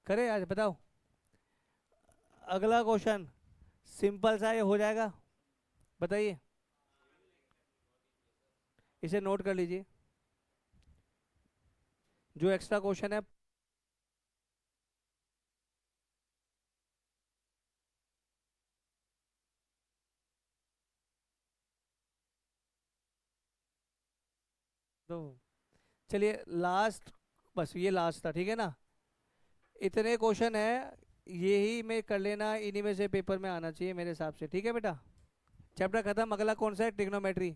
करे आज बताओ। अगला क्वेश्चन सिंपल सा, ये हो जाएगा, बताइए। इसे नोट कर लीजिए, जो एक्स्ट्रा क्वेश्चन है। तो चलिए लास्ट, बस ये लास्ट था, ठीक है ना? इतने क्वेश्चन है, यही में कर लेना, इन्हीं में से पेपर में आना चाहिए मेरे हिसाब से, ठीक है बेटा। चैप्टर खत्म। अगला कौन सा है? ट्रिग्नोमेट्री।